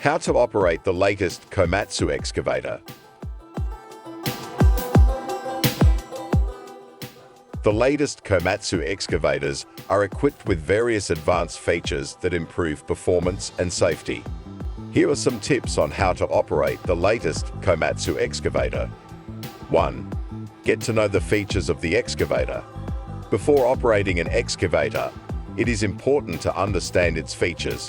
How to operate the latest Komatsu excavator. The latest Komatsu excavators are equipped with various advanced features that improve performance and safety. Here are some tips on how to operate the latest Komatsu excavator. 1. Get to know the features of the excavator. Before operating an excavator, it is important to understand its features.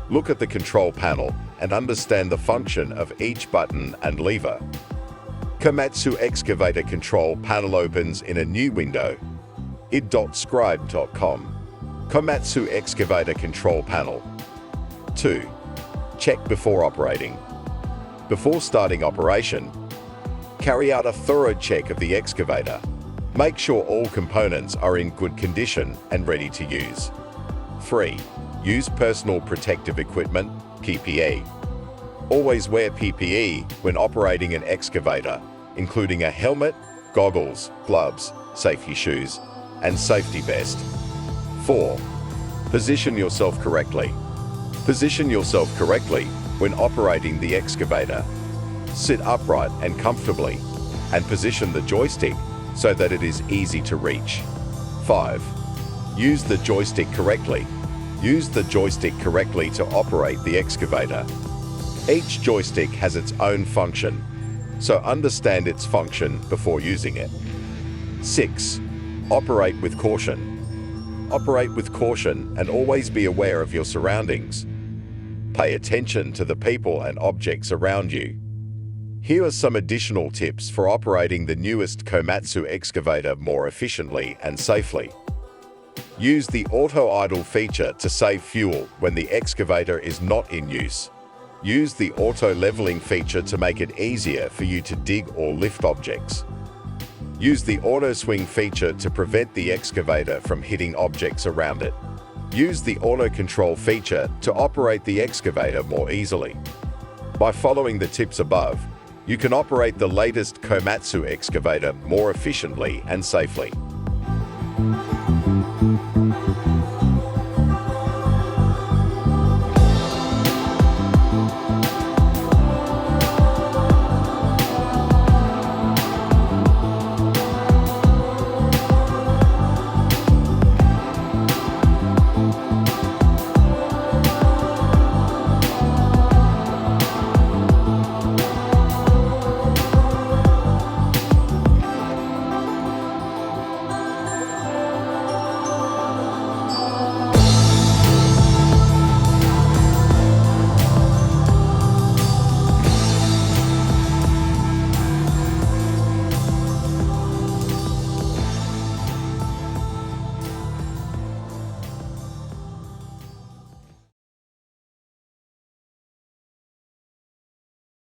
Look at the control panel and understand the function of each button and lever. Komatsu excavator control panel opens in a new window. id.scribe.com. Komatsu excavator control panel. 2. Check before operating. Before starting operation, carry out a thorough check of the excavator. Make sure all components are in good condition and ready to use. 3. Use personal protective equipment, PPE. Always wear PPE when operating an excavator, including a helmet, goggles, gloves, safety shoes, and safety vest. 4. Position yourself correctly. Position yourself correctly when operating the excavator. Sit upright and comfortably, and position the joystick so that it is easy to reach. 5. Use the joystick correctly. Use the joystick correctly to operate the excavator. Each joystick has its own function, so understand its function before using it. 6. Operate with caution. Operate with caution and always be aware of your surroundings. Pay attention to the people and objects around you. Here are some additional tips for operating the newest Komatsu excavator more efficiently and safely. Use the auto-idle feature to save fuel when the excavator is not in use. Use the auto-leveling feature to make it easier for you to dig or lift objects. Use the auto-swing feature to prevent the excavator from hitting objects around it. Use the auto-control feature to operate the excavator more easily. By following the tips above, you can operate the latest Komatsu excavator more efficiently and safely.